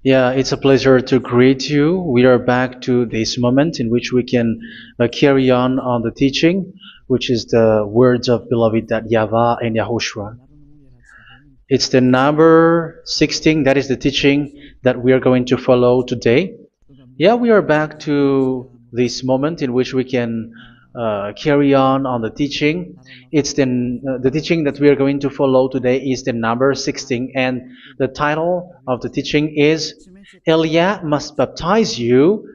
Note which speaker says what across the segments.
Speaker 1: Yeah, it's a pleasure to greet you. We are back to this moment in which we can carry on the teaching, which is the words of beloved that YAHVAH and YAHOSHUA. It's the number 16, that is the teaching that we are going to follow today. Yeah, we are back to this moment in which we can carry on the teaching. It's the teaching that we are going to follow today is the number 16, and the title of the teaching is Elia must baptize you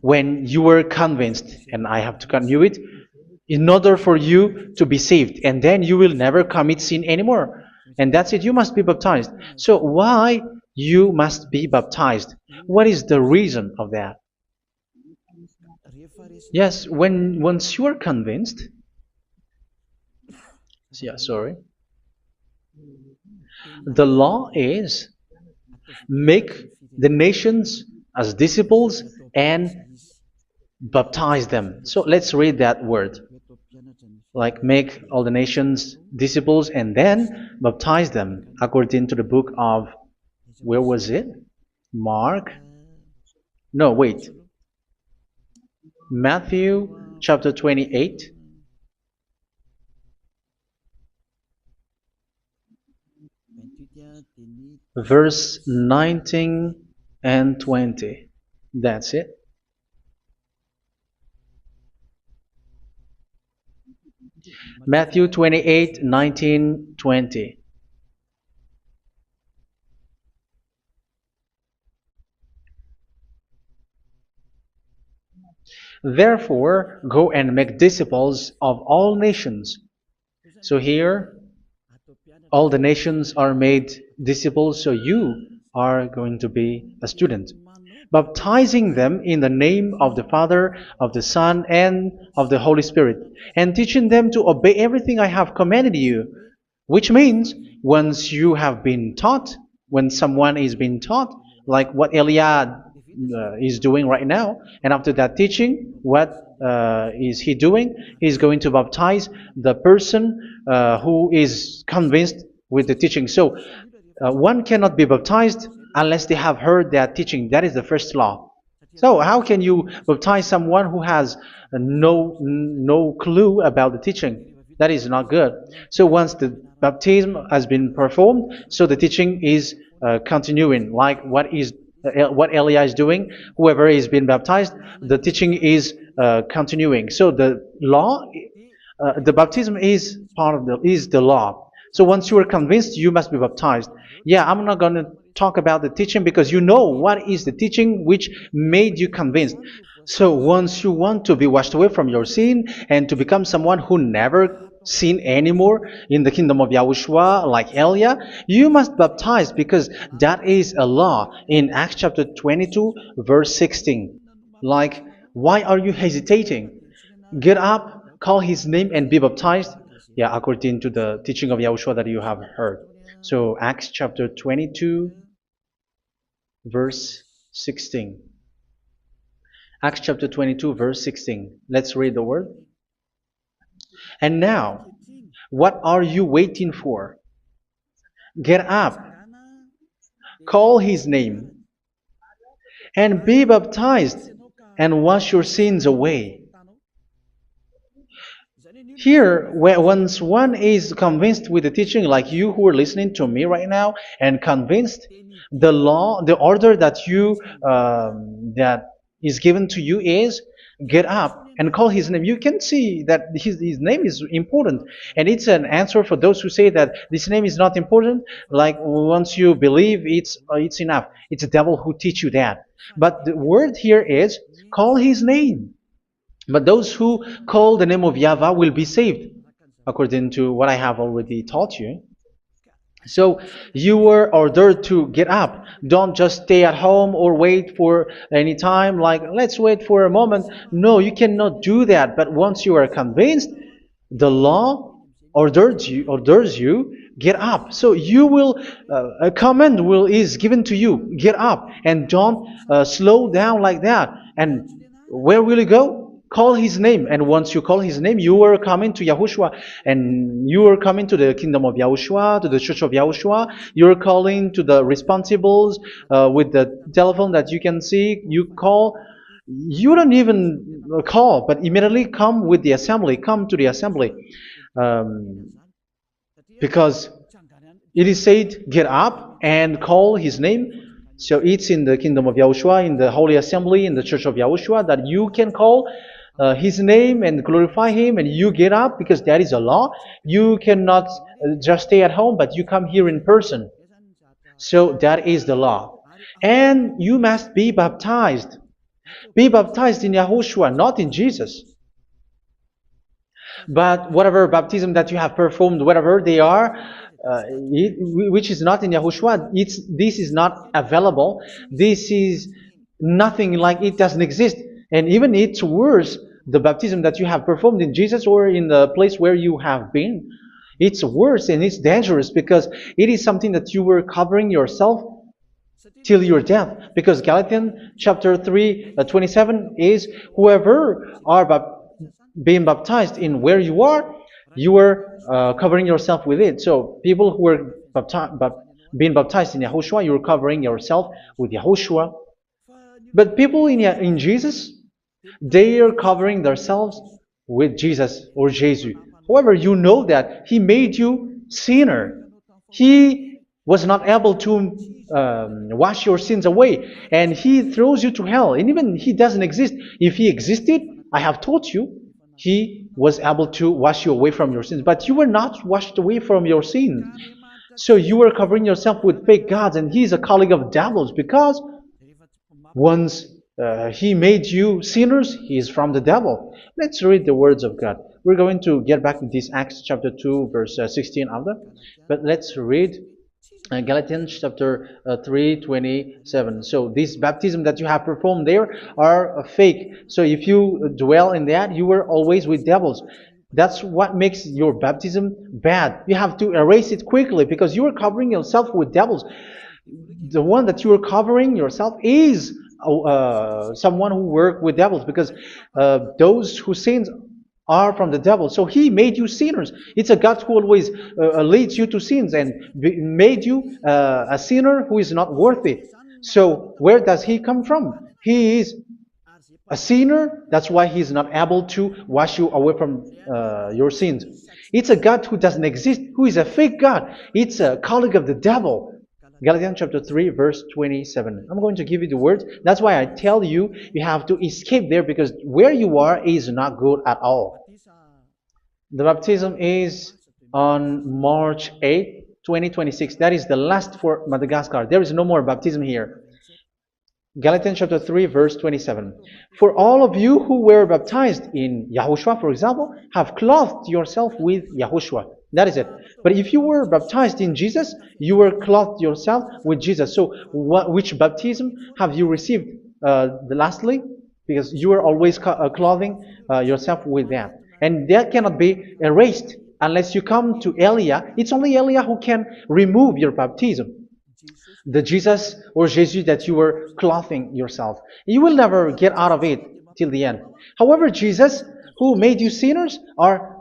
Speaker 1: when you were convinced, and I have to continue it, in order for you to be saved, and then you will never commit sin anymore. And that's it, you must be baptized. So why you must be baptized? What is the reason of that? Yes, when once you are convinced, yeah, sorry, the law is make the nations as disciples and baptize them. So let's read that word. Like make all the nations disciples and then baptize them according to the book of, where was it? Mark? No, wait. Matthew chapter 28. Verse 19 and 20. That's it. Matthew 28, 19, 20. Therefore, go and make disciples of all nations. So here, all the nations are made disciples, so you are going to be a student. Baptizing them in the name of the Father, of the Son, and of the Holy Spirit, and teaching them to obey everything I have commanded you. Which means, once you have been taught, when someone is being taught, like what Elia is doing right now, and after that teaching, what is he doing? He's going to baptize the person who is convinced with the teaching. So one cannot be baptized unless they have heard that teaching. That is the first law. So how can you baptize someone who has no clue about the teaching? That is not good. So once the baptism has been performed, so the teaching is continuing, like what Elia is doing. Whoever is being baptized, the teaching is continuing. So the law, the baptism is part of the law. So once you are convinced, you must be baptized. Yeah, I'm not going to talk about the teaching because you know what is the teaching which made you convinced. So once you want to be washed away from your sin and to become someone who never sin anymore in the kingdom of Yahushua, like Elia, you must baptize because that is a law in Acts chapter 22, verse 16. Like, why are you hesitating? Get up, call his name, and be baptized. Yeah, according to the teaching of Yahushua that you have heard. So Acts chapter 22, verse 16. Acts chapter 22, verse 16. Let's read the word. And now, what are you waiting for? Get up, call his name, and be baptized, and wash your sins away. Here, once one is convinced with the teaching, like you who are listening to me right now, and convinced, the law, the order that that is given to you is get up and call his name. You can see that his name is important, and it's an answer for those who say that this name is not important. Like once you believe, it's enough. It's the devil who teach you that. But the word here is call his name. But those who call the name of YAHVAH will be saved, according to what I have already taught you. So you were ordered to get up. Don't just stay at home or wait for any time, like let's wait for a moment. No, you cannot do that. But once you are convinced, the law orders you get up. So you will a command is given to you. Get up and don't slow down like that. And where will you go? call his name. And once you call his name, you are coming to Yahushua. And you are coming to the kingdom of Yahushua, to the church of Yahushua. You are calling to the responsibles with the telephone that you can see. You call. You don't even call, but immediately come with the assembly. Come to the assembly. Um, because it is said, get up and call his name. So it's in the kingdom of Yahushua, in the holy assembly, in the church of Yahushua, that you can call his name and glorify him, and you get up because that is a law. You cannot just stay at home, but you come here in person. So that is the law. And you must be baptized. Be baptized in Yahushua, not in Jesus. But whatever baptism that you have performed, whatever they are, which is not in Yahushua, this is not available. This is nothing, like it doesn't exist. And even it's worse, the baptism that you have performed in Jesus or in the place where you have been. It's worse and it's dangerous because it is something that you were covering yourself till your death. Because Galatians chapter 3, 27 is, whoever are being baptized in where you are covering yourself with it. So people who were being baptized in Yahushua, you're covering yourself with Yahushua. But people in Jesus, they are covering themselves with Jesus or Jesus. However, you know that he made you sinner. He was not able to wash your sins away, and he throws you to hell. And even he doesn't exist. If he existed, I have told you, he was able to wash you away from your sins. But you were not washed away from your sins. So you were covering yourself with fake gods, and he's a colleague of devils, because once he made you sinners, he is from the devil. Let's read the words of God. We're going to get back to this Acts chapter 2, verse 16 after. But let's read Galatians chapter 3:27. So this baptism that you have performed there are fake. So if you dwell in that, you were always with devils. That's what makes your baptism bad. You have to erase it quickly because you are covering yourself with devils. The one that you are covering yourself is someone who worked with devils, because those who sins are from the devil. So he made you sinners. It's a God who always leads you to sins and made you a sinner who is not worthy. So where does he come from? He is a sinner. That's why he's not able to wash you away from your sins. It's a God who doesn't exist, who is a fake God. It's a colleague of the devil. Galatians chapter 3, verse 27. I'm going to give you the words. That's why I tell you, you have to escape there, because where you are is not good at all. The baptism is on March 8, 2026. That is the last for Madagascar. There is no more baptism here. Galatians chapter 3, verse 27. For all of you who were baptized in Yahushua, for example, have clothed yourself with Yahushua. That is it. But if you were baptized in Jesus, you were clothed yourself with Jesus. So which baptism have you received lastly? Because you are always clothing yourself with that. And that cannot be erased unless you come to Elia. It's only Elia who can remove your baptism. The Jesus or Jesus that you were clothing yourself. You will never get out of it till the end. However, Jesus, who made you sinners, are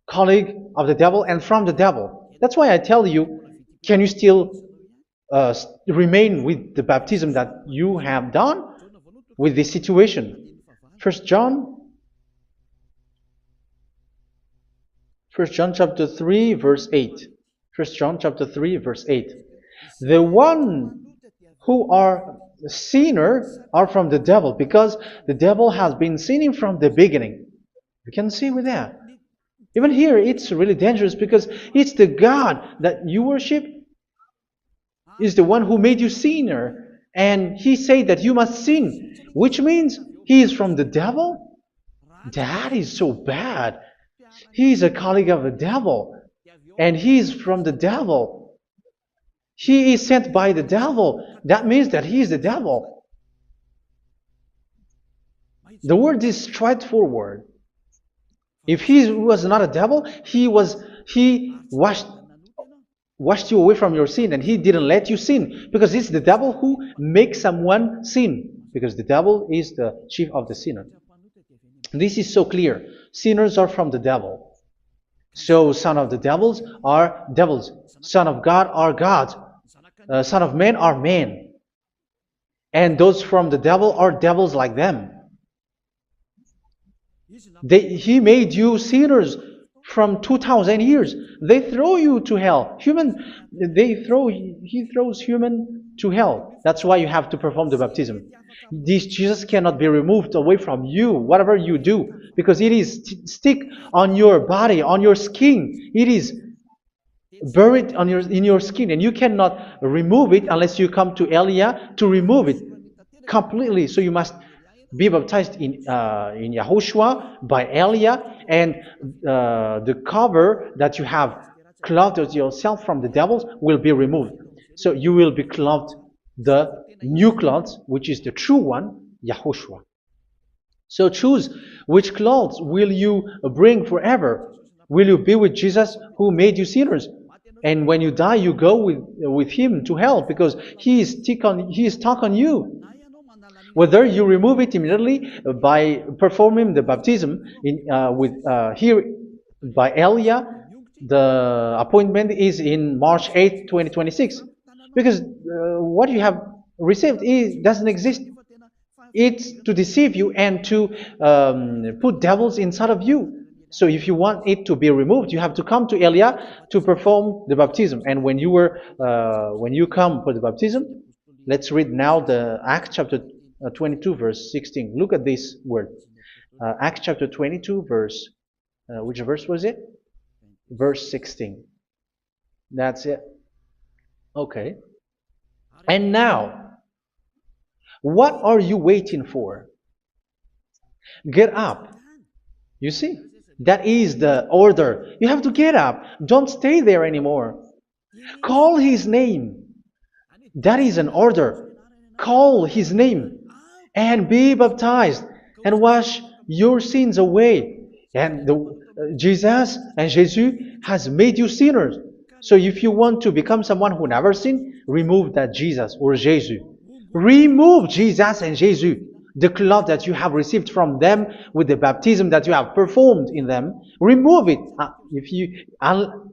Speaker 1: colleague of the devil and from the devil. That's why I tell you, can you still remain with the baptism that you have done with this situation? First John chapter 3, verse 8. First John chapter 3, verse 8. The one who are sinners are from the devil, because the devil has been sinning from the beginning. You can see with that. Even here, it's really dangerous, because it's the God that you worship is the one who made you sinner. And he said that you must sin, which means he is from the devil. That is so bad. He is a colleague of the devil. And he is from the devil. He is sent by the devil. That means that he is the devil. The word is straightforward. If he was not a devil, he washed you away from your sin, and he didn't let you sin, because it's the devil who makes someone sin, because the devil is the chief of the sinner. This is so clear. Sinners are from the devil. So son of the devils are devils. Son of God are gods. Son of men are men. And those from the devil are devils like them. He made you sinners from 2000 years. They throw you to hell. He throws human to hell. That's why you have to perform the baptism. This Jesus cannot be removed away from you, whatever you do, because it is stick on your body, on your skin. It is buried in your skin, and you cannot remove it unless you come to Elia to remove it completely. So you must be baptized in Yahushua by Elia, and the cover that you have clothed yourself from the devils will be removed. So you will be clothed the new clothes, which is the true one, Yahushua. So choose which clothes will you bring forever. Will you be with Jesus who made you sinners? And when you die, you go with him to hell because he is stuck on you. Whether you remove it immediately by performing the baptism here by Elia, the appointment is in March 8th, 2026. Because what you have received doesn't exist. It's to deceive you and to put devils inside of you. So if you want it to be removed, you have to come to Elia to perform the baptism. And when you come for the baptism, let's read now the Acts chapter 22 verse 16. Look at this word. Acts chapter 22 verse, which verse was it? Verse 16. That's it. Okay. And now, what are you waiting for? Get up. You see, that is the order. You have to get up. Don't stay there anymore. Call his name. That is an order. Call his name and be baptized and wash your sins away. And Jesus has made you sinners. So if you want to become someone who never sinned, remove that Jesus or Jesus. Remove Jesus and Jesus, the cloth that you have received from them with the baptism that you have performed in them. Remove it.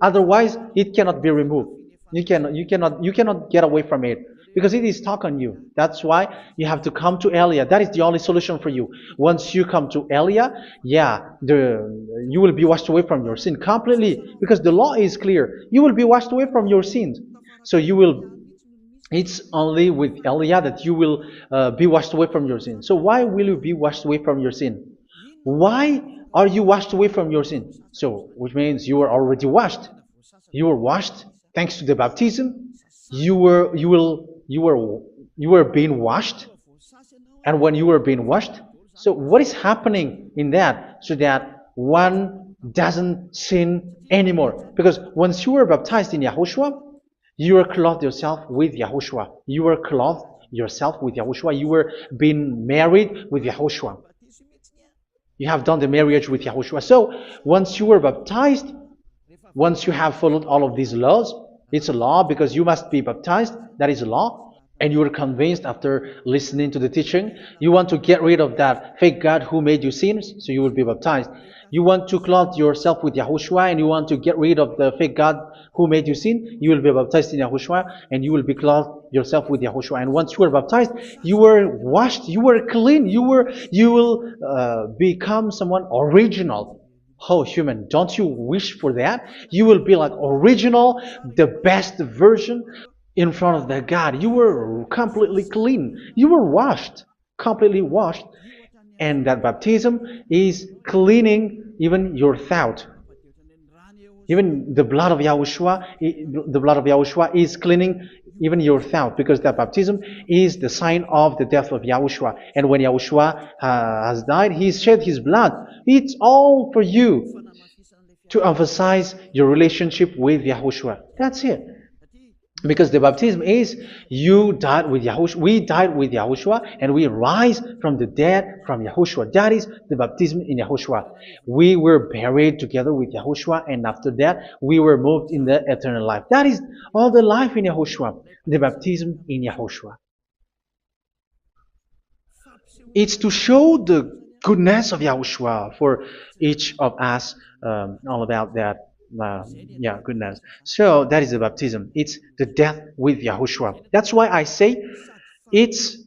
Speaker 1: Otherwise, it cannot be removed. You cannot get away from it because it is stuck on you. That's why you have to come to Elia. That is the only solution for you. Once you come to Elia, you will be washed away from your sin completely because the law is clear. You will be washed away from your sins. So it's only with Elia that you will be washed away from your sin. So why will you be washed away from your sin? Why are you washed away from your sin? So, which means you are already washed. You were washed thanks to the baptism. You were being washed, and when you were being washed, so what is happening in that? So that one doesn't sin anymore. Because once you were baptized in Yahushua, you were clothed yourself with Yahushua. You were clothed yourself with Yahushua. You were being married with Yahushua. You have done the marriage with Yahushua. So once you were baptized, once you have followed all of these laws, it's a law because you must be baptized. That is a law. And you are convinced after listening to the teaching, you want to get rid of that fake God who made you sinners, so you will be baptized. You want to clothe yourself with Yahushua and you want to get rid of the fake God who made you sin, you will be baptized in Yahushua and you will be clothed yourself with Yahushua. And once you are baptized, you were washed, you were clean, you will become someone original. Oh, human, don't you wish for that? You will be like original, the best version in front of the God. You were completely clean. You were washed, completely washed. And that baptism is cleaning even your thought. Even the blood of Yahushua is cleaning even your thought, because that baptism is the sign of the death of Yahushua. And when Yahushua has died, he shed his blood. It's all for you to emphasize your relationship with Yahushua. That's it. Because the baptism is you died with Yahushua, we died with Yahushua, and we rise from the dead from Yahushua. That is the baptism in Yahushua. We were buried together with Yahushua, and after that we were moved in the eternal life. That is all the life in Yahushua, the baptism in Yahushua. It's to show goodness of Yahushua for each of us, all about that. Yeah, goodness. So that is the baptism. It's the death with Yahushua. That's why I say it's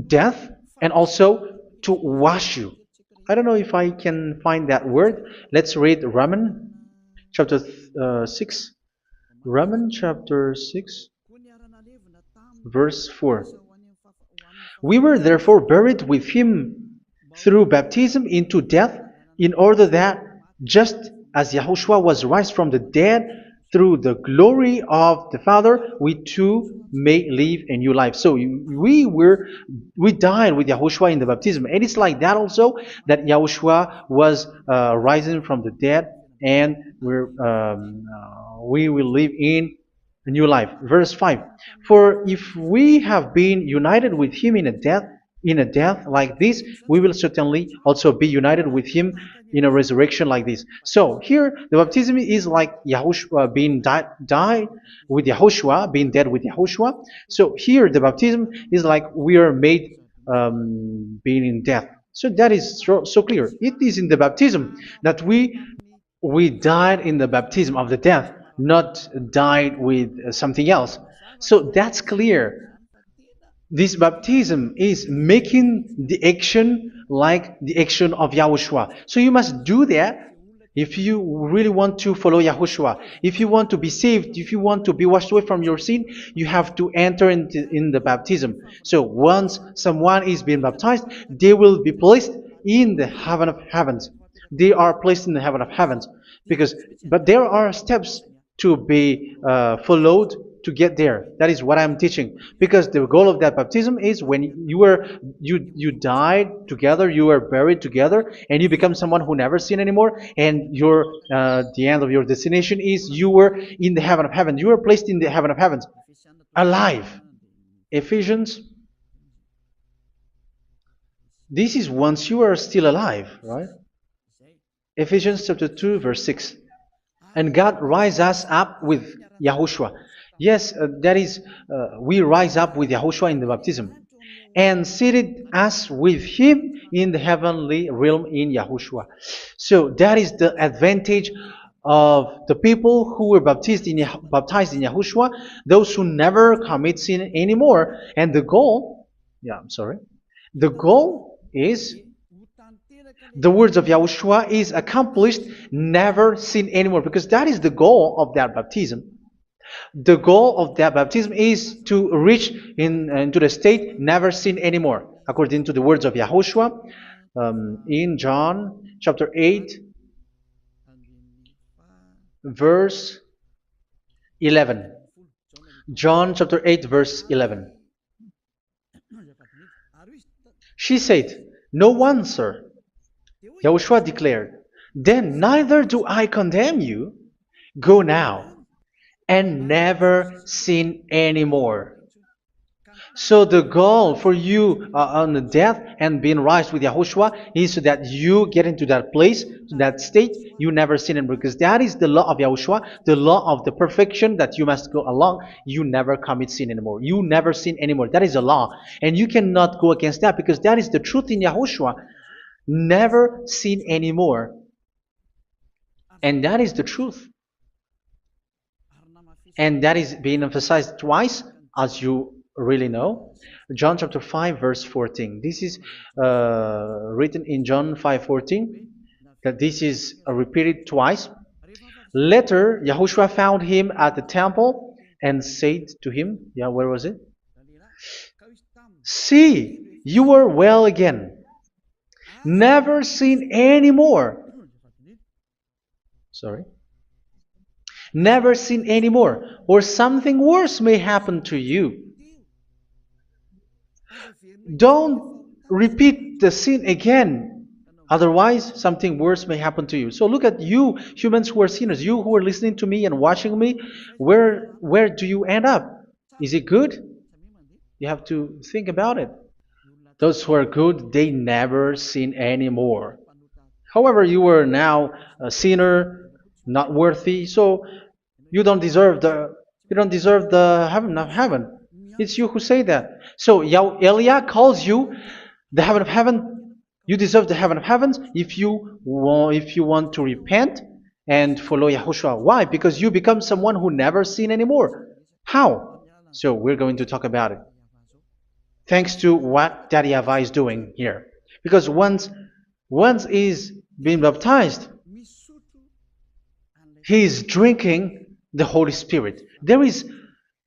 Speaker 1: death and also to wash you. I don't know if I can find that word. Let's read Romans chapter 6. Romans chapter 6, verse 4. We were therefore buried with him through baptism into death, in order that, just as Yahushua was raised from the dead through the glory of the Father, we too may live a new life. So we died with Yahushua in the baptism, and it's like that also that Yahushua was rising from the dead, and we will live in a new life. Verse 5. For if we have been united with him in a death like this, we will certainly also be united with him in a resurrection like this. So here the baptism is like Yahushua being died with Yahushua, being dead with Yahushua. So here the baptism is like we are made being in death. So that is so clear. It is in the baptism that we died in the baptism of the death, not died with something else. So that's clear. This baptism is making the action like the action of Yahushua. So you must do that if you really want to follow Yahushua. If you want to be saved, if you want to be washed away from your sin, you have to enter in the baptism. So once someone is being baptized, they will be placed in the heaven of heavens. They are placed in the heaven of heavens but there are steps to be followed to get there. That is what I'm teaching. Because the goal of that baptism is when you died together, you were buried together, and you become someone who never sin anymore. And the end of your destination is you were in the heaven of heaven. You were placed in the heaven of heavens, alive. Ephesians. This is once you are still alive, right? Ephesians chapter 2, verse 6. And God rise us up with Yahushua. Yes, that is, we rise up with Yahushua in the baptism. And seated us with him in the heavenly realm in Yahushua. So that is the advantage of the people who were baptized in Yahushua, those who never commit sin anymore. And the goal is the words of Yahushua is accomplished, never sin anymore, because that is the goal of that baptism. The goal of that baptism is to reach into the state never sin anymore, according to the words of Yahushua in John chapter 8, verse 11. John chapter 8, verse 11. She said, "No one, sir." Yahushua declared, "Then neither do I condemn you. Go now and never sin anymore." So the goal for you on the death and being raised with Yahushua is so that you get into that place, to that state, you never sin anymore. Because that is the law of Yahushua, the law of the perfection that you must go along. You never commit sin anymore. You never sin anymore. That is a law. And you cannot go against that because that is the truth in Yahushua. Never sin anymore. And that is the truth. And that is being emphasized twice, as you really know. John chapter 5, verse 14. This is written in John 5:14, that this is repeated twice. Later, Yahushua found him at the temple and said to him, where was it? "See, you are well again. Never sin anymore." Sorry. Never sin anymore, or something worse may happen to you. Don't repeat the sin again. Otherwise, something worse may happen to you. So look at you, humans who are sinners, you who are listening to me and watching me. Where do you end up? Is it good? You have to think about it. Those who are good, they never sin anymore. However, you are now a sinner, not worthy, so you don't deserve the heaven of heaven. It's you who say that. So Eliah calls you the heaven of heaven You deserve the heaven of heavens if you want to repent and follow Yahushua. Why? Because you become someone who never sin anymore. How? So we're going to talk about it. Thanks to what Daddy YAHVAH is doing here. Because once he's been baptized, he is drinking the Holy Spirit. There is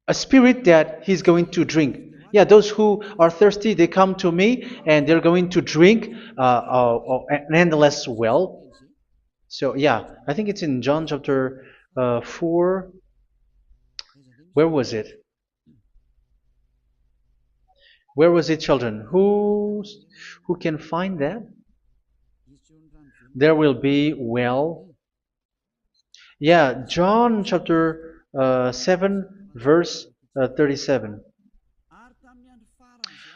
Speaker 1: a spirit that he's going to drink. Yeah, those who are thirsty, they come to me and they're going to drink an endless well. So, yeah, I think it's in John chapter 4. Where was it? Where was it, children? Who can find that? There will be well. Yeah, John chapter 7, verse 37.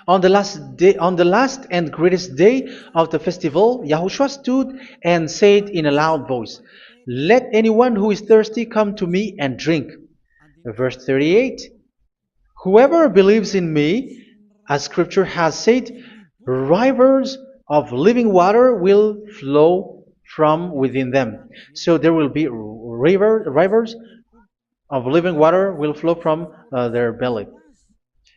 Speaker 1: On the last and greatest day of the festival, Yahushua stood and said in a loud voice, "Let anyone who is thirsty come to me and drink." Verse 38, "Whoever believes in me, as Scripture has said, rivers of living water will flow from within them." So there will be rivers of living water will flow from their belly.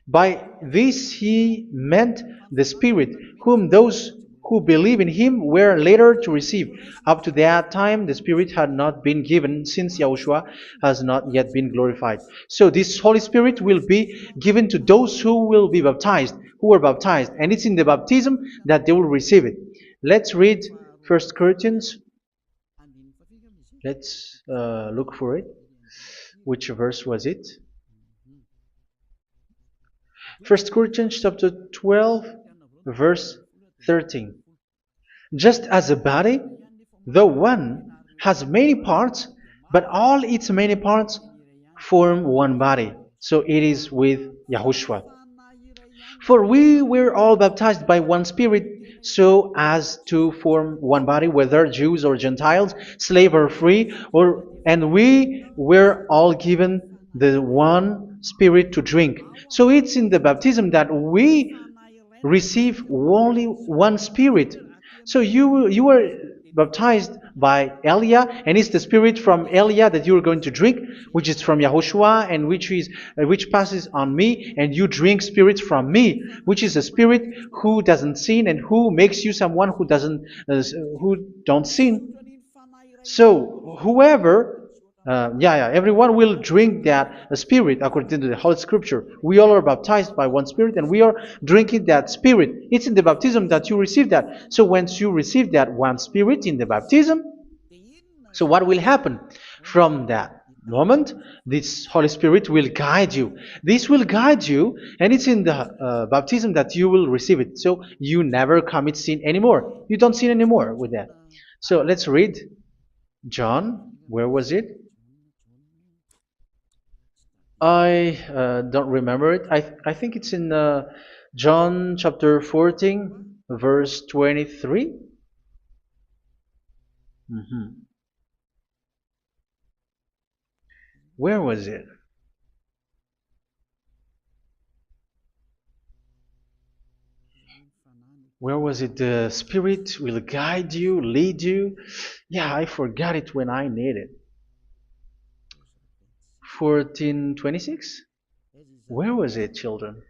Speaker 1: By this he meant the Spirit, whom those who believe in him were later to receive. Up to that time, the Spirit had not been given, since Yahushua has not yet been glorified. So this Holy Spirit will be given to those who will be baptized, who are baptized, and it's in the baptism that they will receive it. Let's read 1 Corinthians. Let's look for it. Which verse was it? 1 Corinthians chapter 12, verse 13. Just as a body, though one, has many parts, but all its many parts form one body. So it is with Yahushua. For we were all baptized by one Spirit, so as to form one body, whether Jews or Gentiles, slave or free, and we were all given the one Spirit to drink. So it's in the baptism that we receive only one Spirit. So you were baptized by Elia, and it's the Spirit from Elia that you are going to drink, which is from Yahushua, and which passes on me, and you drink Spirit from me, which is a Spirit who doesn't sin and who makes you someone who don't sin. So whoever everyone will drink that Spirit according to the Holy Scripture. We all are baptized by one Spirit, and we are drinking that Spirit. It's in the baptism that you receive that. So once you receive that one Spirit in the baptism, so what will happen? From that moment, this Holy Spirit will guide you. This will guide you, and it's in the baptism that you will receive it. So you never commit sin anymore. You don't sin anymore with that. So let's read John. Where was it? I don't remember it. I think it's in John chapter 14, verse 23. Mhm. Where was it? Where was it? The Spirit will guide you, lead you. Yeah, I forgot it when I need it. 14:26? Where was it, children?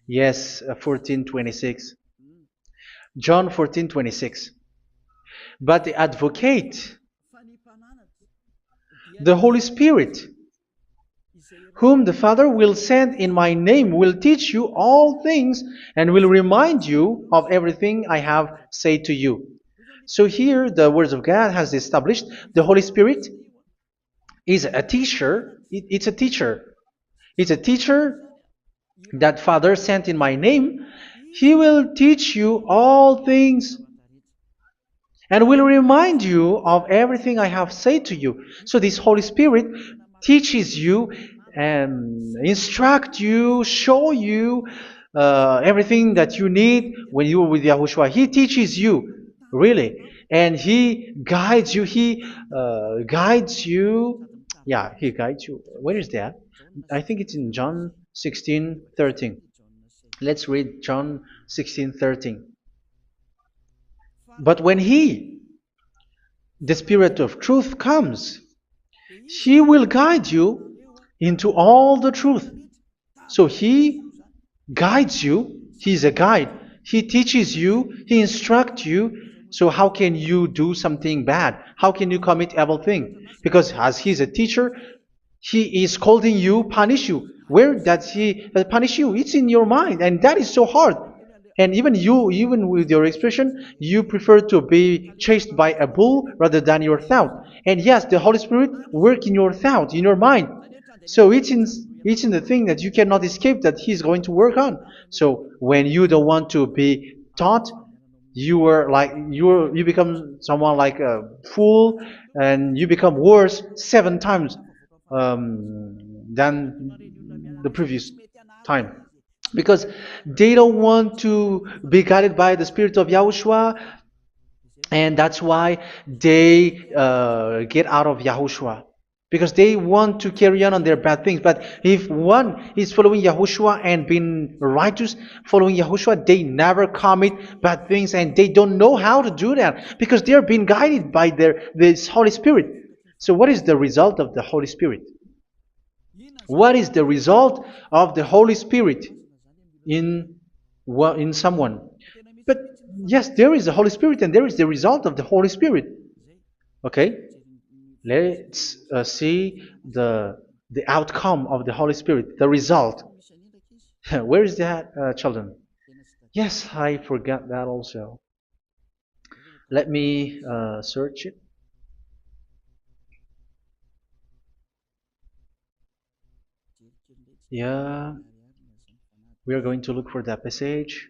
Speaker 1: Yes, 14:26. John 14:26. But the advocate, the Holy Spirit, whom the Father will send in my name, will teach you all things and will remind you of everything I have said to you. So here the words of God has established the Holy Spirit is a teacher. It's a teacher. It's a teacher that Father sent in my name. He will teach you all things and will remind you of everything I have said to you. So this Holy Spirit teaches you and instruct you, show you everything that you need when you are with Yahushua. He teaches you, really, and He guides you. He guides you. Yeah, He guides you. Where is that? I think it's in John 16:13. Let's read John 16:13. But when He, the Spirit of truth, comes, He will guide you into all the truth. So He guides you. He's a guide. He teaches you. He instructs you. So how can you do something bad? How can you commit evil thing? Because as He's a teacher, He is scolding you, punish you. Where does He punish you? It's in your mind, and that is so hard. And even you, even with your expression, you prefer to be chased by a bull rather than your thought. And yes, the Holy Spirit work in your thought, in your mind. So it's in the thing that you cannot escape that He's going to work on. So when you don't want to be taught, you become someone like a fool, and you become worse 7 times than the previous time, because they don't want to be guided by the Spirit of Yahushua, and that's why they get out of Yahushua, because they want to carry on their bad things. But if one is following Yahushua and being righteous, following Yahushua, they never commit bad things, and they don't know how to do that because they are being guided by this Holy Spirit. So what is the result of the Holy Spirit? What is the result of the Holy Spirit in in someone? But yes, there is the Holy Spirit, and there is the result of the Holy Spirit. Okay, let's see the outcome of the Holy Spirit, the result. Where is that, children? Yes, I forgot that also. Let me search it. Yeah, we are going to look for that passage.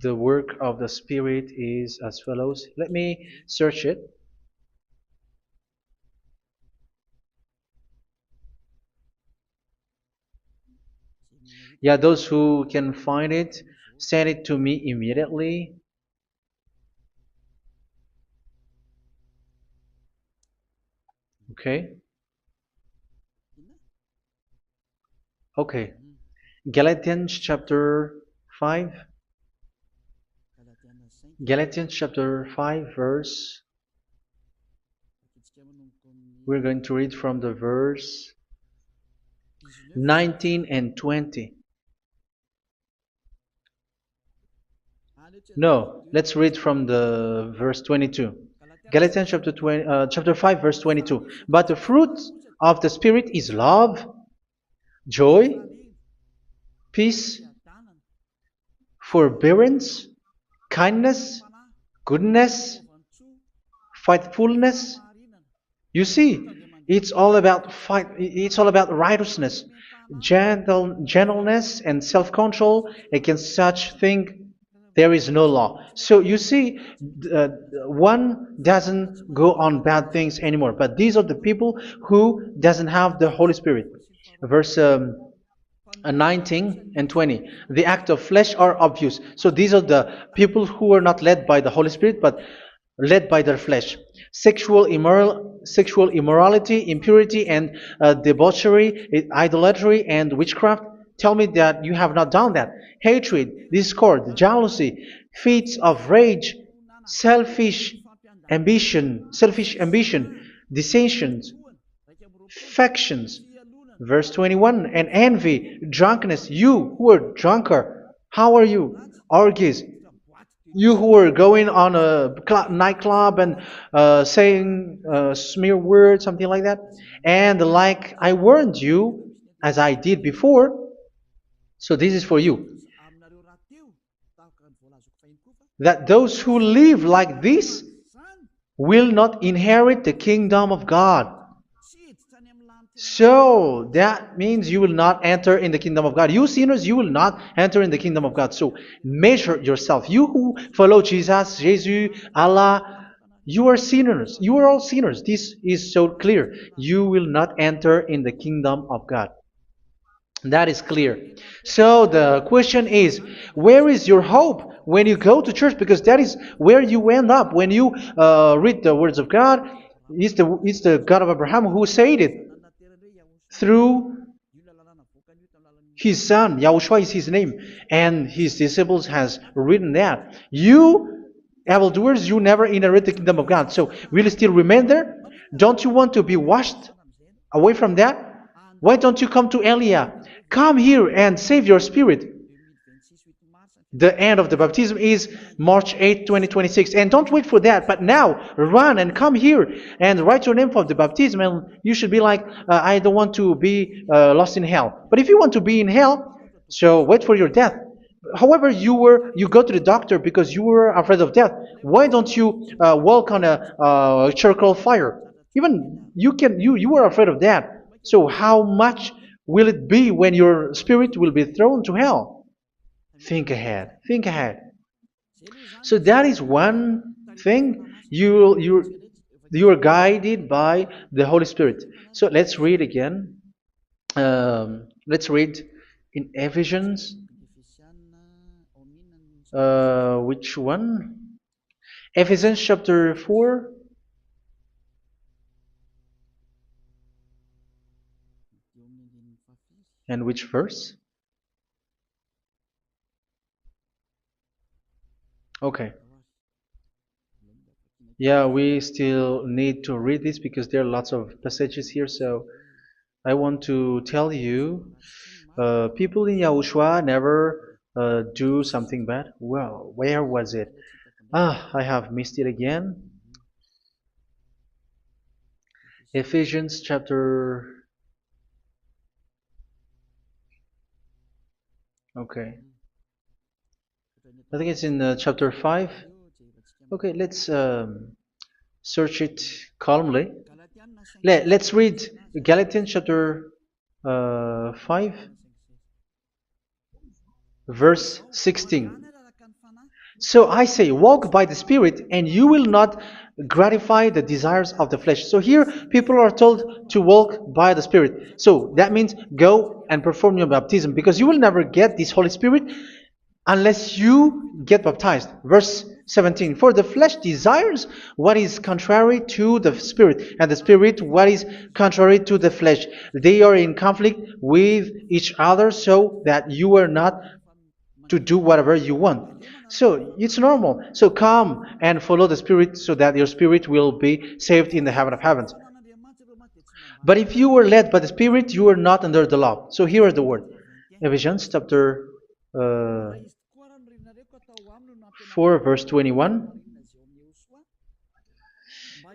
Speaker 1: The work of the Spirit is as follows. Let me search it. Yeah, those who can find it, send it to me immediately. Okay. Okay. Galatians chapter 5. Galatians chapter 5 verse. We're going to read from the verse 19 and 20. No, let's read from the verse 22. Galatians chapter 5 verse 22. But the fruit of the Spirit is love, joy, peace, forbearance, kindness, goodness, faithfulness. You see, it's all about righteousness, gentleness, and self-control. Against such thing there is no law. So you see, uh, one doesn't go on bad things anymore. But these are the people who doesn't have the Holy Spirit. Verse 19 and 20. The act of flesh are obvious. So these are the people who are not led by the Holy Spirit, but led by their flesh. Sexual immorality, impurity, and debauchery, idolatry, and witchcraft. Tell me that you have not done that. Hatred, discord, jealousy, fits of rage, selfish ambition, dissensions, factions. Verse 21, and envy, drunkenness. You who are drunkard, how are you? Orgies. You who are going on a nightclub and saying smear words, something like that. And like I warned you, as I did before, so this is for you, that those who live like this will not inherit the kingdom of God. So that means you will not enter in the kingdom of God. You sinners, you will not enter in the kingdom of God. So measure yourself. You who follow Jesus, Allah, you are sinners. You are all sinners. This is so clear. You will not enter in the kingdom of God. That is clear. So the question is, where is your hope when you go to church? Because that is where you end up when you read the words of God. It's the God of Abraham who said it through His son, Yahushua is his name, and his disciples has written that. You, evildoers, you never inherit the kingdom of God. So will you still remain there? Don't you want to be washed away from that? Why don't you come to Elia? Come here and save your spirit. The end of the baptism is March 8, 2026. And don't wait for that, but now run and come here and write your name for the baptism. And you should be like, I don't want to be lost in hell. But if you want to be in hell, so wait for your death. However, you go to the doctor because you were afraid of death. Why don't you walk on a charcoal fire? Even you were afraid of that. So how much will it be when your spirit will be thrown to hell? Think ahead. Think ahead. So that is one thing. You are guided by the Holy Spirit. So let's read again. Let's read in Ephesians. Which one? Ephesians chapter 4. And which verse? Okay. Yeah, we still need to read this because there are lots of passages here. So I want to tell you, people in Yahushua never do something bad. Well, where was it? I have missed it again. Ephesians chapter. Okay. I think it's in chapter 5. Okay, let's search it calmly. Let's read Galatians chapter 5, verse 16. So I say, walk by the Spirit, and you will not gratify the desires of the flesh. So here, people are told to walk by the Spirit. So that means go and perform your baptism, because you will never get this Holy Spirit unless you get baptized. Verse 17. For the flesh desires what is contrary to the Spirit, and the Spirit what is contrary to the flesh. They are in conflict with each other, so that you are not to do whatever you want. So it's normal. So come and follow the Spirit so that your spirit will be saved in the heaven of heavens. But if you were led by the Spirit, you are not under the law. So here is the word. Ephesians chapter 4 verse 21.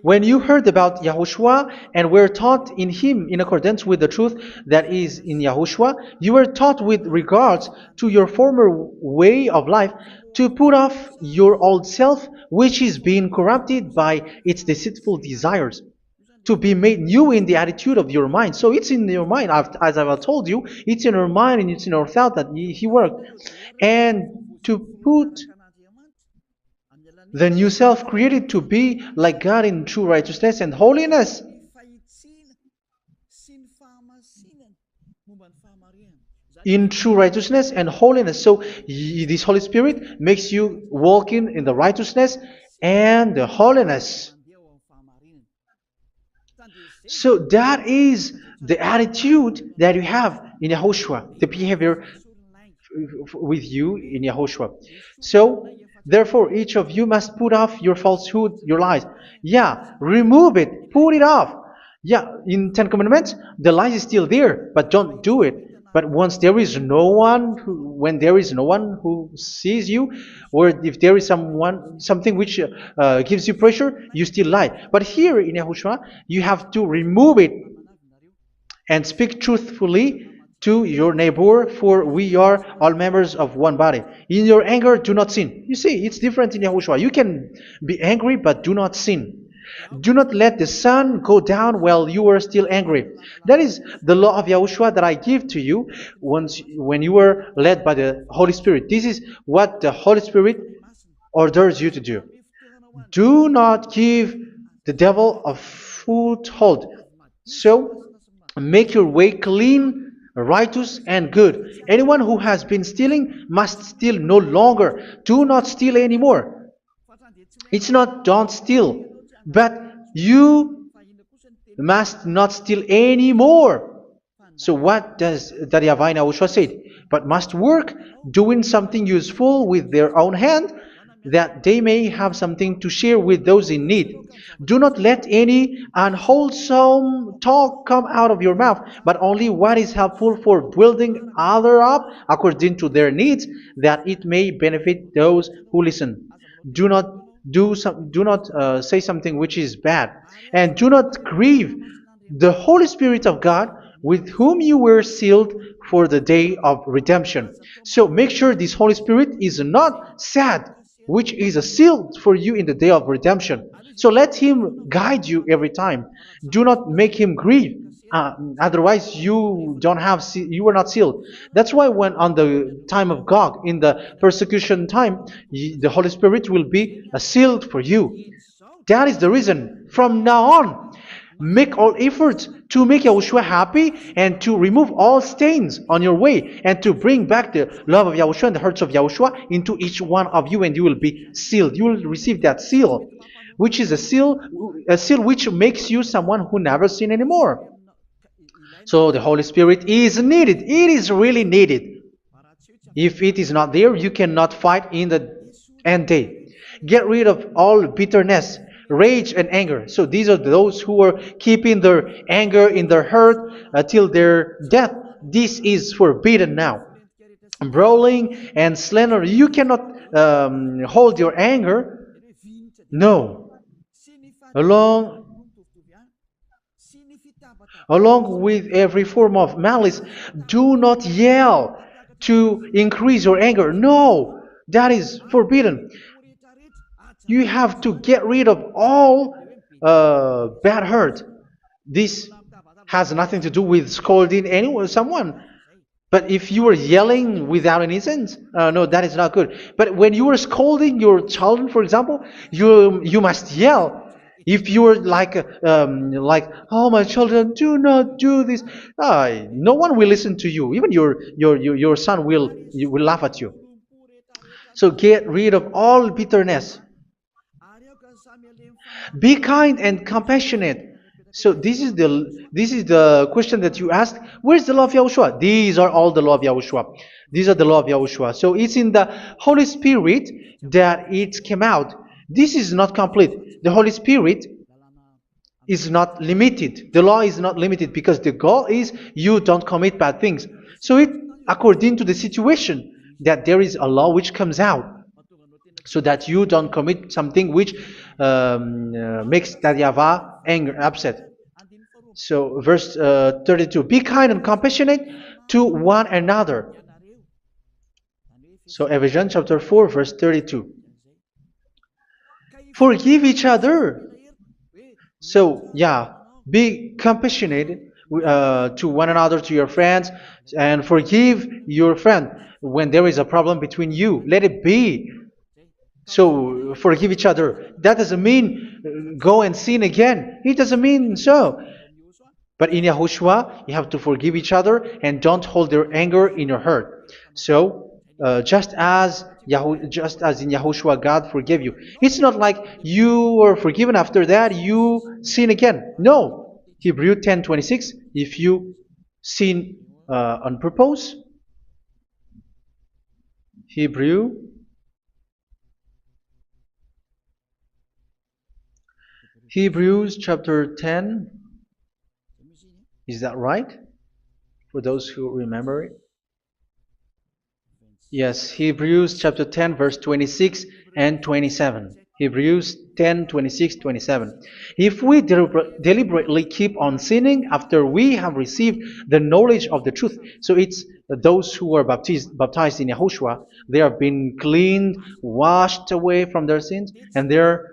Speaker 1: When you heard about Yahushua and were taught in him in accordance with the truth that is in Yahushua, you were taught with regards to your former way of life to put off your old self, which is being corrupted by its deceitful desires, to be made new in the attitude of your mind. So it's in your mind, as I've told you, it's in your mind and it's in your thought that he worked. And to put the new self created to be like God in true righteousness and holiness. In true righteousness and holiness. So this Holy Spirit makes you walking in the righteousness and the holiness. So that is the attitude that you have in Yahushua, the behavior with you in Yahushua. So therefore, each of you must put off your falsehood, your lies. Yeah, remove it, put it off. Yeah, in Ten Commandments, the lies is still there, but don't do it. But once there is no one, when there is no one who sees you, or if there is something which gives you pressure, you still lie. But here in Yahushua, you have to remove it and speak truthfully to your neighbor, for we are all members of one body. In your anger, do not sin. You see, it's different in Yahushua. You can be angry, but do not sin. Do not let the sun go down while you are still angry. That is the law of Yahushua that I give to you when you were led by the Holy Spirit. This is what the Holy Spirit orders you to do. Do not give the devil a foothold. So, make your way clean, righteous, and good. Anyone who has been stealing must steal no longer. Do not steal anymore. It's not don't steal, but you must not steal anymore. So what does the YAHVAH YAHOSHUA say? But must work doing something useful with their own hand, that they may have something to share with those in need. Do not let any unwholesome talk come out of your mouth, but only what is helpful for building other up according to their needs, that it may benefit those who listen. Do not do not say something which is bad, and do not grieve the Holy Spirit of God, with whom you were sealed for the day of redemption. So make sure this Holy Spirit is not sad, which is a seal for you in the day of redemption. So let Him guide you every time. Do not make Him grieve. Otherwise, you were not sealed. That's why when on the time of God, in the persecution time, the Holy Spirit will be a sealed for you. That is the reason. From now on, make all efforts to make Yahushua happy and to remove all stains on your way and to bring back the love of Yahushua and the hearts of Yahushua into each one of you, and you will be sealed. You will receive that seal, which is a seal which makes you someone who never sin anymore. So the Holy Spirit is needed. It is really needed. If it is not there, you cannot fight in the end day. Get rid of all bitterness, rage, and anger. So these are those who are keeping their anger in their heart until their death. This is forbidden now. Brawling and slander. You cannot hold your anger. No. Along Along with every form of malice, do not yell to increase your anger. No, that is forbidden. You have to get rid of all bad hurt. This has nothing to do with scolding anyone, someone. But if you are yelling without any sense, no, that is not good. But when you are scolding your children, for example, you must yell. If you are like, oh my children, do not do this, no one will listen to you. Even your son will laugh at you. So get rid of all bitterness. Be kind and compassionate. So this is the question that you asked. Where's the law of Yahushua? These are all the law of Yahushua. These are the law of Yahushua. So it's in the Holy Spirit that it came out. This is not complete. The Holy Spirit is not limited. The law is not limited because the goal is you don't commit bad things. So it according to the situation that there is a law which comes out, so that you don't commit something which makes that YAHVAH angry, upset. So verse 32, be kind and compassionate to one another. So Ephesians chapter 4 verse 32. Forgive each other. So yeah, be compassionate to one another, to your friends, and forgive your friend when there is a problem between you. Let it be. So forgive each other. That doesn't mean go and sin again. It doesn't mean so. But in Yahushua, you have to forgive each other and don't hold their anger in your heart. So just as in Yahushua, God forgave you. It's not like you were forgiven after that you sin again. No. Hebrew 10:26. If you sin on purpose, Hebrews chapter 10. Is that right? For those who remember it? Yes, Hebrews chapter 10 verse 26 and 27. Hebrews 10, 26, 27. If we deliberately keep on sinning after we have received the knowledge of the truth, so it's those who are baptized in Yahushua, they have been cleaned, washed away from their sins, and they're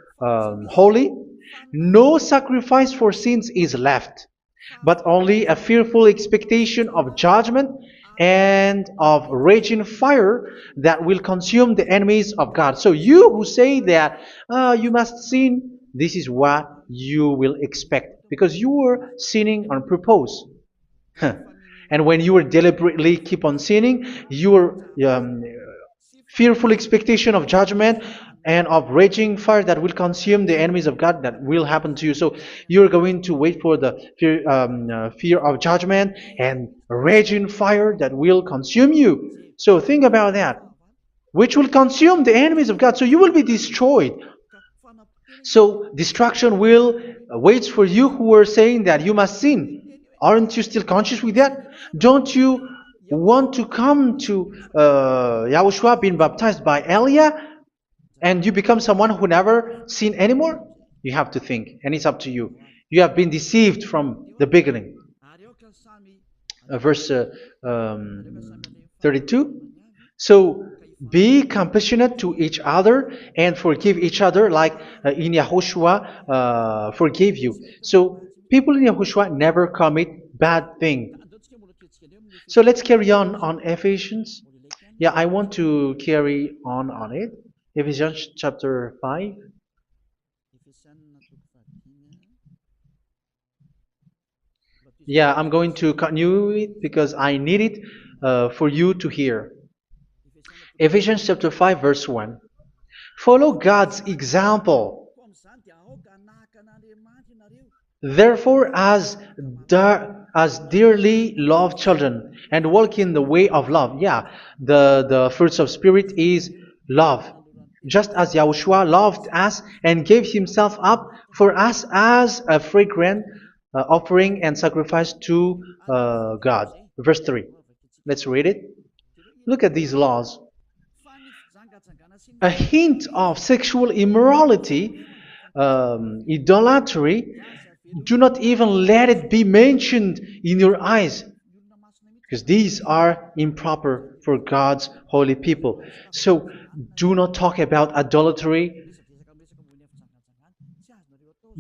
Speaker 1: holy. No sacrifice for sins is left, but only a fearful expectation of judgment and of raging fire that will consume the enemies of God. So you who say that you must sin, this is what you will expect, because you were sinning on purpose. And when you were deliberately keep on sinning, your fearful expectation of judgment and of raging fire that will consume the enemies of God that will happen to you. So you're going to wait for the fear of judgment and raging fire that will consume you. So think about that, which will consume the enemies of God. So you will be destroyed. So destruction will wait for you who are saying that you must sin. Aren't you still conscious with that? Don't you want to come to Yahushua being baptized by Elia and you become someone who never sin anymore? You have to think, and it's up to you. You have been deceived from the beginning. Verse 32. So be compassionate to each other and forgive each other like in Yahushua forgave you. So people in Yahushua never commit bad thing. So let's carry on Ephesians. Yeah, I want to carry on it. Ephesians chapter 5. Yeah, I'm going to continue it because I need it for you to hear. Ephesians chapter 5 verse 1. Follow God's example. Therefore, as dearly loved children, and walk in the way of love. Yeah, the fruits of spirit is love. Just as Yahushua loved us and gave himself up for us as a fragrant offering and sacrifice to God. Verse 3. Let's read it. Look at these laws. A hint of sexual immorality, idolatry, do not even let it be mentioned in your eyes, because these are improper for God's holy people. So do not talk about idolatry.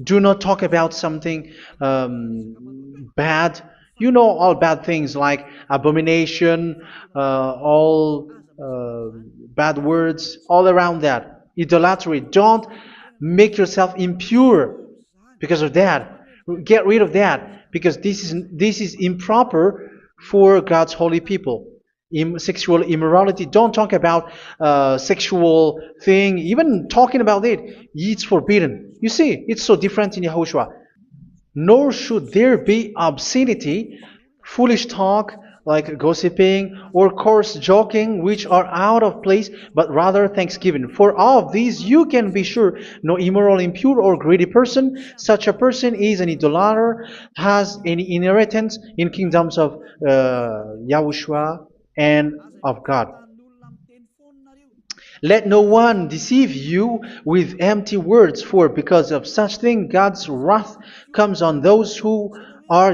Speaker 1: Do not talk about something bad. You know all bad things like abomination, all bad words, all around that. Idolatry. Don't make yourself impure because of that. Get rid of that because this is improper for God's holy people. Sexual immorality. Don't talk about sexual thing. Even talking about it, it's forbidden. You see, it's so different in Yahushua. Nor should there be obscenity, foolish talk like gossiping or coarse joking, which are out of place, but rather thanksgiving. For all of these you can be sure: no immoral, impure, or greedy person, such a person is an idolater, has any inheritance in kingdoms of Yahushua and of God. Let no one deceive you with empty words, for because of such thing God's wrath comes on those who are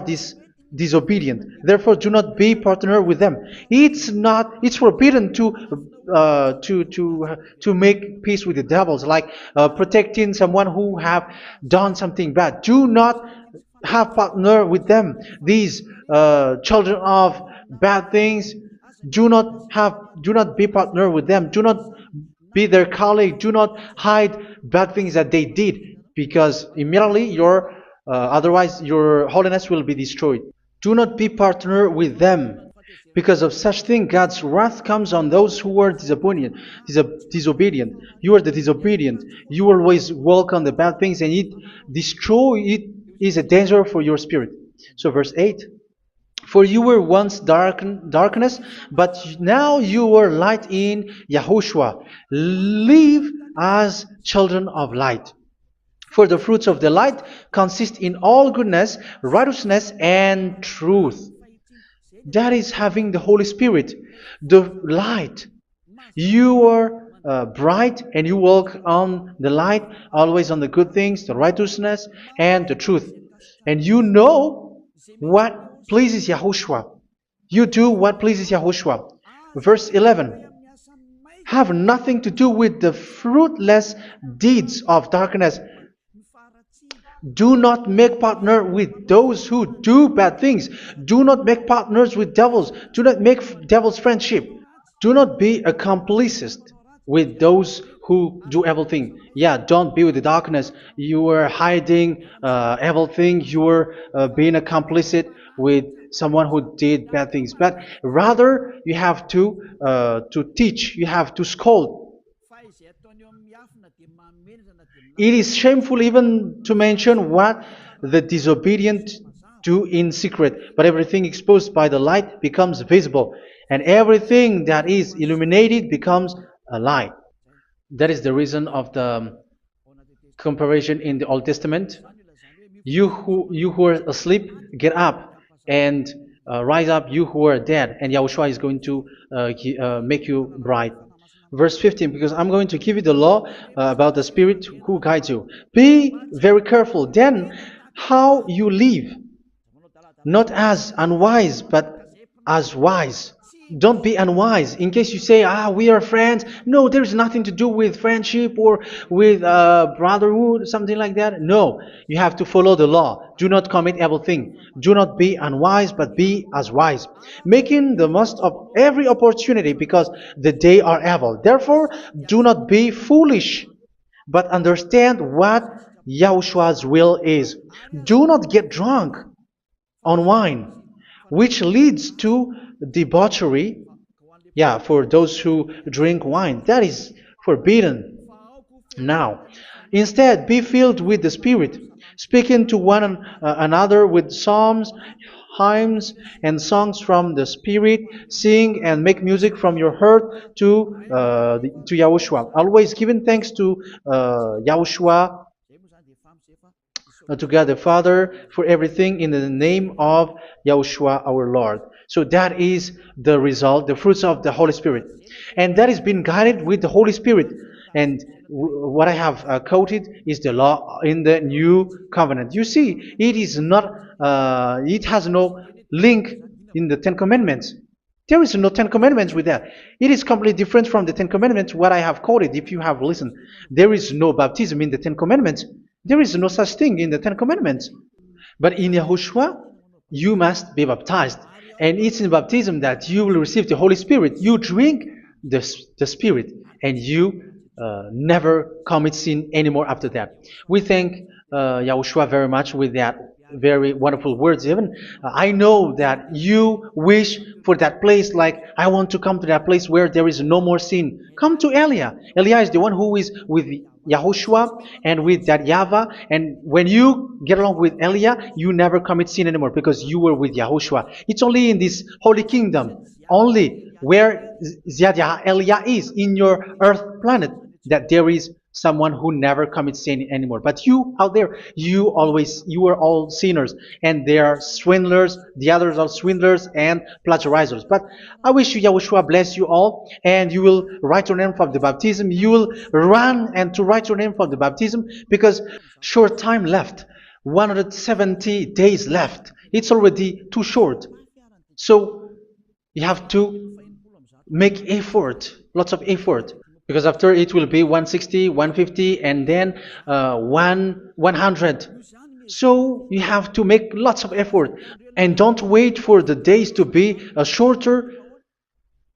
Speaker 1: disobedient. Therefore, do not be partner with them. It's forbidden to make peace with the devils, like protecting someone who have done something bad. Do not have partner with them. These children of bad things, do not be partner with them. Do not be their colleague. Do not hide bad things that they did, because immediately otherwise your holiness will be destroyed. Do not be partner with them. Because of such thing, God's wrath comes on those who are disobedient. You are the disobedient. You always walk on the bad things, and it is a danger for your spirit. So verse 8. For you were once darkness, but now you are light in Yahushua. Live as children of light. For the fruits of the light consist in all goodness, righteousness, and truth. That is having the Holy Spirit, the light. You are bright and you walk on the light, always on the good things, the righteousness, and the truth. And you know what pleases Yahushua. You do what pleases Yahushua. Verse 11. Have nothing to do with the fruitless deeds of darkness. Do not make partner with those who do bad things. Do not make partners with devils. Do not make devils friendship. Do not be a complicit with those who do evil thing. Yeah, don't be with the darkness. You are hiding evil thing. You are being a complicit with someone who did bad things. But rather, you have to teach. You have to scold. It is shameful even to mention what the disobedient do in secret, but everything exposed by the light becomes visible, and everything that is illuminated becomes a light. That is the reason of the comparison in the Old Testament. You who are asleep, get up and rise up, you who are dead, and Yahushua is going to make you bright. Verse 15, because I'm going to give you the law about the Spirit who guides you. Be very careful then how you live, not as unwise, but as wise. Don't be unwise. In case you say, we are friends. No, there's nothing to do with friendship or with brotherhood, something like that. No, you have to follow the law. Do not commit evil thing. Do not be unwise, but be as wise, making the most of every opportunity, because the day are evil. Therefore, do not be foolish, but understand what Yahushua's will is. Do not get drunk on wine, which leads to debauchery. Yeah, for those who drink wine, that is forbidden now. Instead, be filled with the Spirit, speaking to one another with psalms, hymns, and songs from the Spirit. Sing and make music from your heart to Yahushua. Always giving thanks to Yahushua, to God the Father, for everything in the name of Yahushua our Lord. So that is the result, the fruits of the Holy Spirit. And that is being guided with the Holy Spirit. And what I have quoted is the law in the new covenant. You see, it is not, it has no link in the Ten Commandments. There is no Ten Commandments with that. It is completely different from the Ten Commandments, what I have quoted, if you have listened. There is no baptism in the Ten Commandments. There is no such thing in the Ten Commandments. But in Yahushua, you must be baptized. And it's in baptism that you will receive the Holy Spirit. You drink the Spirit, and you never commit sin anymore after that. We thank Yahushua very much with that very wonderful words. Even I know that you wish for that place, like I want to come to that place where there is no more sin. Come to Elia. Elia is the one who is with Yahushua and with that YAHVAH. And when you get along with Elia, you never commit sin anymore because you were with Yahushua. It's only in this holy kingdom, only where Ziad Elia is, in your earth planet, that there is someone who never commits sin anymore. But you out there, you are all sinners, and they are swindlers. The others are swindlers and plagiarizers. But I wish you, Yahushua, bless you all, and you will write your name for the baptism. You will run and to write your name for the baptism, because short time left, 170 days left. It's already too short. So you have to make effort, lots of effort, because after it will be 160, 150, and then 100. So you have to make lots of effort, and don't wait for the days to be shorter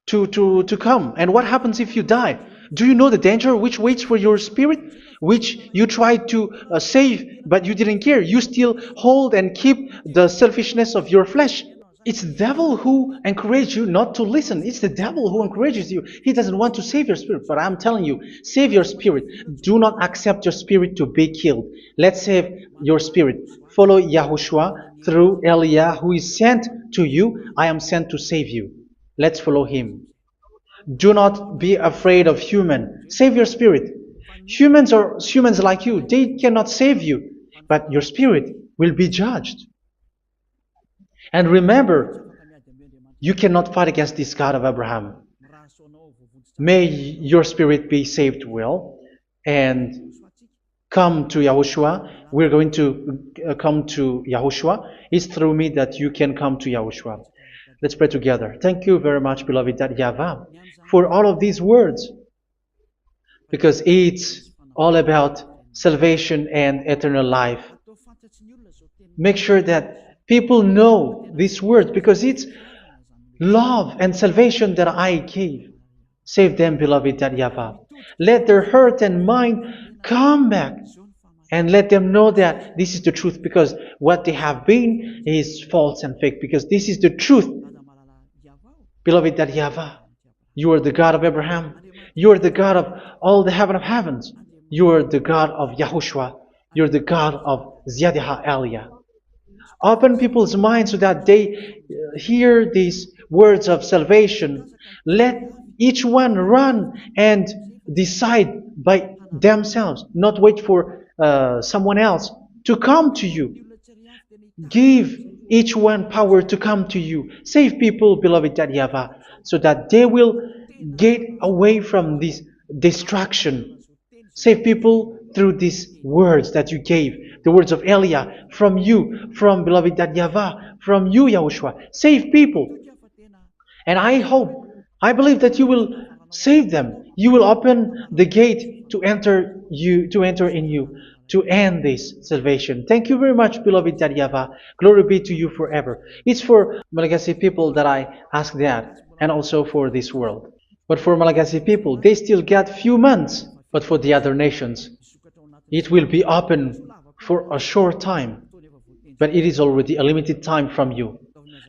Speaker 1: to come. And what happens if you die? Do you know the danger which waits for your spirit, which you tried to save, but you didn't care? You still hold and keep the selfishness of your flesh. It's the devil who encourages you not to listen. It's the devil who encourages you. He doesn't want to save your spirit. But I'm telling you, save your spirit. Do not accept your spirit to be killed. Let's save your spirit. Follow Yahushua through Elia, who is sent to you. I am sent to save you. Let's follow him. Do not be afraid of human. Save your spirit. Humans are humans like you. They cannot save you. But your spirit will be judged. And remember, you cannot fight against this God of Abraham. May your spirit be saved well and come to Yahushua. We're going to come to Yahushua. It's through me that you can come to Yahushua. Let's pray together. Thank you very much, beloved YAHVAH, for all of these words, because it's all about salvation and eternal life. Make sure that people know these words, because it's love and salvation that I gave. Save them, beloved YAHVAH. Let their heart and mind come back, and let them know that this is the truth, because what they have been is false and fake, because this is the truth. Beloved YAHVAH, you are the God of Abraham. You are the God of all the heaven of heavens. You're the God of Yahushua. You're the God of Ziyadha Aliyah. Open people's minds so that they hear these words of salvation. Let each one run and decide by themselves, not wait for someone else to come to you. Give each one power to come to you. Save people, beloved YAHVAH, so that they will get away from this distraction. Save people through these words that you gave, the words of Elia, from you, from beloved YAHVAH, from you, Yahushua. Save people. And I believe that you will save them. You will open the gate to enter in you, to end this salvation. Thank you very much, beloved YAHVAH. Glory be to you forever. It's for Malagasy people that I ask that, and also for this world. But for Malagasy people, they still get few months. But for the other nations, it will be open for a short time. But it is already a limited time from you.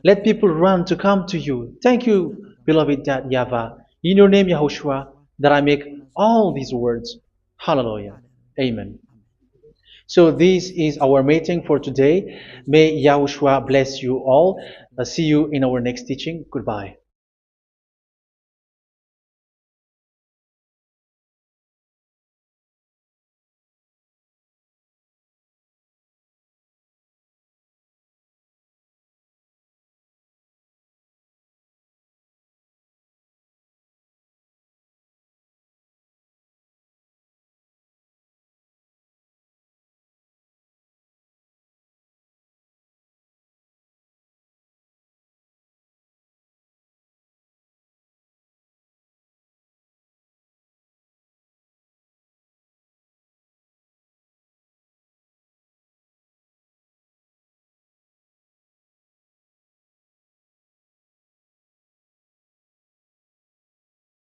Speaker 1: Let people run to come to you. Thank you, beloved YAHVAH. In your name, Yahushua, that I make all these words. Hallelujah. Amen. So this is our meeting for today. May Yahushua bless you all. See you in our next teaching. Goodbye.